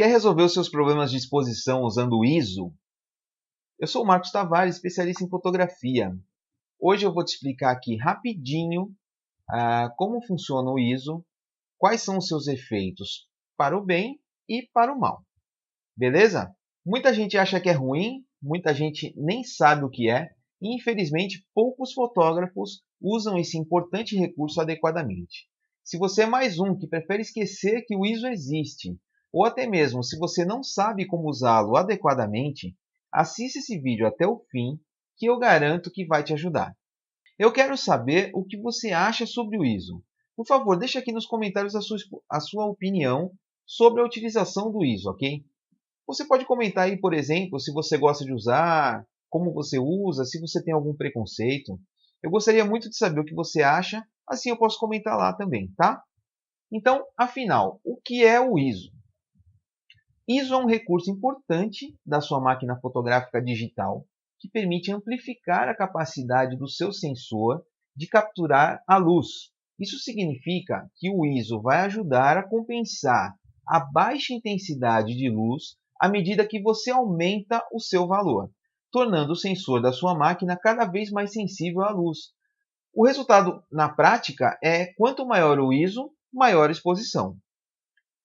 Quer resolver os seus problemas de exposição usando o ISO? Eu sou o Marcos Tavares, especialista em fotografia. Hoje eu vou te explicar aqui rapidinho como funciona o ISO, quais são os seus efeitos para o bem e para o mal. Beleza? Muita gente acha que é ruim, muita gente nem sabe o que é, e infelizmente poucos fotógrafos usam esse importante recurso adequadamente. Se você é mais um que prefere esquecer que o ISO existe, ou até mesmo se você não sabe como usá-lo adequadamente, assista esse vídeo até o fim, que eu garanto que vai te ajudar. Eu quero saber o que você acha sobre o ISO. Por favor, deixe aqui nos comentários a sua opinião sobre a utilização do ISO, ok? Você pode comentar aí, por exemplo, se você gosta de usar, como você usa, se você tem algum preconceito. Eu gostaria muito de saber o que você acha, assim eu posso comentar lá também, tá? Então, afinal, o que é o ISO? ISO é um recurso importante da sua máquina fotográfica digital que permite amplificar a capacidade do seu sensor de capturar a luz. Isso significa que o ISO vai ajudar a compensar a baixa intensidade de luz à medida que você aumenta o seu valor, tornando o sensor da sua máquina cada vez mais sensível à luz. O resultado na prática é quanto maior o ISO, maior a exposição.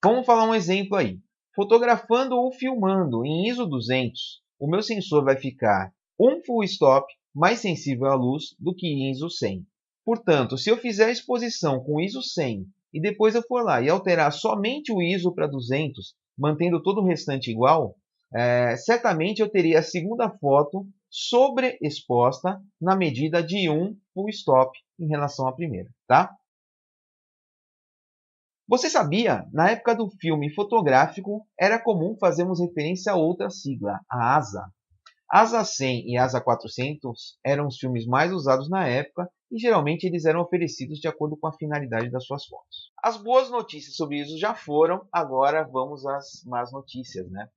Vamos falar um exemplo aí. Fotografando ou filmando em ISO 200, o meu sensor vai ficar um full stop mais sensível à luz do que em ISO 100. Portanto, se eu fizer a exposição com ISO 100 e depois eu for lá e alterar somente o ISO para 200, mantendo todo o restante igual, certamente eu teria a segunda foto sobreexposta na medida de um full stop em relação à primeira, tá? Você sabia? Na época do filme fotográfico, era comum fazermos referência a outra sigla, a ASA. ASA 100 e ASA 400 eram os filmes mais usados na época e geralmente eles eram oferecidos de acordo com a finalidade das suas fotos. As boas notícias sobre isso já foram, agora vamos às más notícias, né?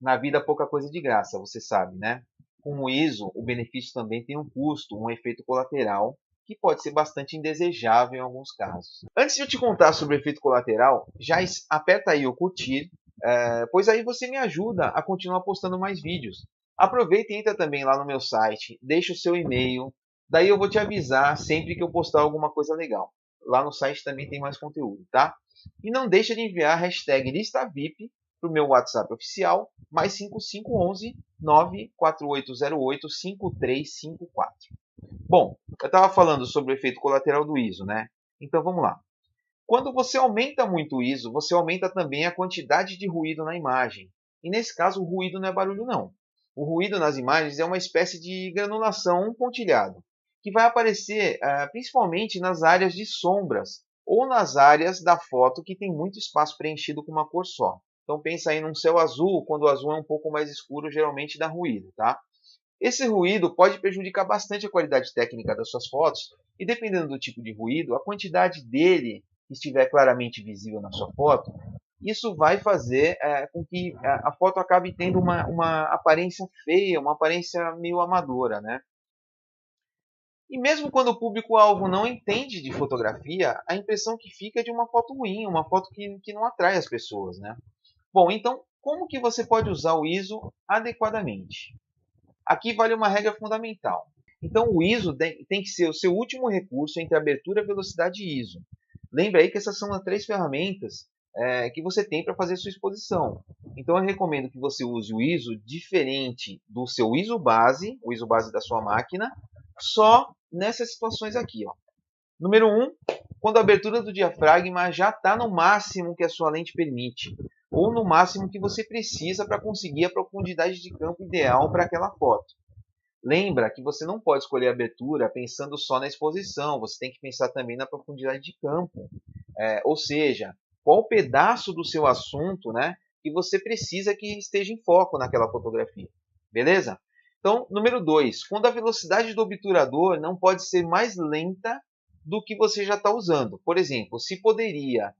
Na vida pouca coisa de graça, você sabe, né? Com o ISO, o benefício também tem um custo, um efeito colateral, que pode ser bastante indesejável em alguns casos. Antes de eu te contar sobre o efeito colateral, já aperta aí o curtir, pois aí você me ajuda a continuar postando mais vídeos. Aproveita e entra também lá no meu site, deixa o seu e-mail, daí eu vou te avisar sempre que eu postar alguma coisa legal. Lá no site também tem mais conteúdo, tá? E não deixa de enviar a hashtag ListaVIP para o meu WhatsApp oficial, mais 5511 94808 5354. Bom, eu estava falando sobre o efeito colateral do ISO, né? Então vamos lá. Quando você aumenta muito o ISO, você aumenta também a quantidade de ruído na imagem. E nesse caso, o ruído não é barulho, não. O ruído nas imagens é uma espécie de granulação, um pontilhado, que vai aparecer principalmente nas áreas de sombras ou nas áreas da foto que tem muito espaço preenchido com uma cor só. Então pensa aí num céu azul, quando o azul é um pouco mais escuro, geralmente dá ruído, tá? Esse ruído pode prejudicar bastante a qualidade técnica das suas fotos e dependendo do tipo de ruído, a quantidade dele que estiver claramente visível na sua foto, isso vai fazer com que a foto acabe tendo uma aparência feia, uma aparência meio amadora, né? E mesmo quando o público-alvo não entende de fotografia, a impressão que fica é de uma foto ruim, uma foto que não atrai as pessoas, né? Bom, então, como que você pode usar o ISO adequadamente? Aqui vale uma regra fundamental. Então, o ISO tem que ser o seu último recurso entre abertura, velocidade e ISO. Lembra aí que essas são as três ferramentas que você tem para fazer sua exposição. Então, eu recomendo que você use o ISO diferente do seu ISO base, o ISO base da sua máquina, só nessas situações aqui. Ó. Número 1, quando a abertura do diafragma já está no máximo que a sua lente permite, ou no máximo que você precisa para conseguir a profundidade de campo ideal para aquela foto. Lembra que você não pode escolher a abertura pensando só na exposição, você tem que pensar também na profundidade de campo. Ou seja, qual pedaço do seu assunto, né, que você precisa que esteja em foco naquela fotografia. Beleza? Então, número 2, quando a velocidade do obturador não pode ser mais lenta do que você já está usando. Por exemplo, se poderia,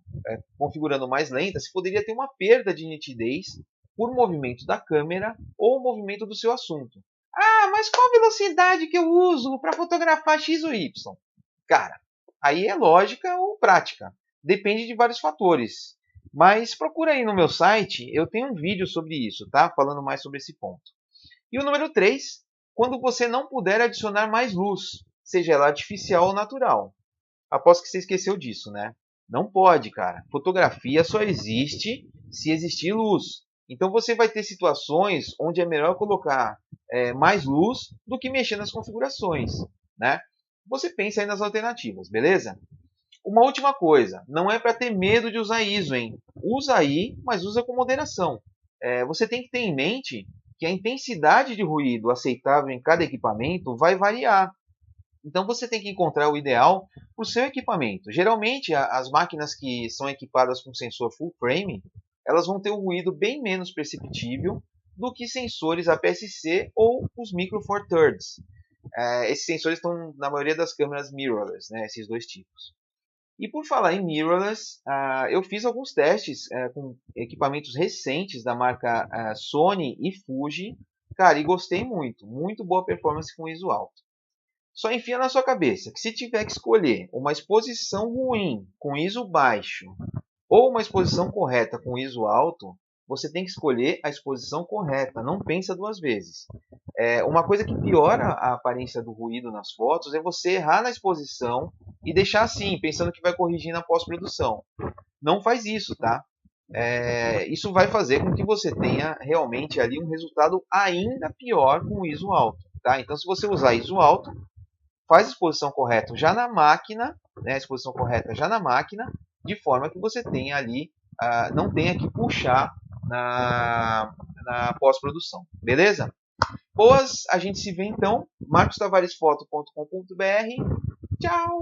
configurando mais lenta, se poderia ter uma perda de nitidez por movimento da câmera ou movimento do seu assunto. Ah, mas qual velocidade que eu uso para fotografar X ou Y? Cara, aí é lógica ou prática. Depende de vários fatores. Mas procura aí no meu site, eu tenho um vídeo sobre isso, tá? Falando mais sobre esse ponto. E o número 3, quando você não puder adicionar mais luz, seja ela artificial ou natural. Aposto que você esqueceu disso, né? Não pode, cara. Fotografia só existe se existir luz. Então você vai ter situações onde é melhor colocar mais luz do que mexer nas configurações, né? Você pensa aí nas alternativas, beleza? Uma última coisa, não é para ter medo de usar ISO, hein? Usa aí, mas usa com moderação. Você tem que ter em mente que a intensidade de ruído aceitável em cada equipamento vai variar. Então você tem que encontrar o ideal para o seu equipamento. Geralmente as máquinas que são equipadas com sensor full frame, elas vão ter um ruído bem menos perceptível do que sensores APS-C ou os Micro Four Thirds. Esses sensores estão na maioria das câmeras mirrorless, né, esses dois tipos. E por falar em mirrorless, eu fiz alguns testes com equipamentos recentes da marca Sony e Fuji, cara, e gostei muito. Muito boa performance com ISO alto. Só enfia na sua cabeça que se tiver que escolher uma exposição ruim com ISO baixo ou uma exposição correta com ISO alto, você tem que escolher a exposição correta, não pensa duas vezes. Uma coisa que piora a aparência do ruído nas fotos é você errar na exposição e deixar assim, pensando que vai corrigir na pós-produção. Não faz isso, tá? Isso vai fazer com que você tenha realmente ali um resultado ainda pior com o ISO alto. Tá? Então, se você usar ISO alto, faz a exposição correta já na máquina, né, a exposição correta já na máquina, de forma que você tenha ali, não tenha que puxar na pós-produção. Beleza? Boas, a gente se vê então. marcostavaresfoto.com.br. Tchau!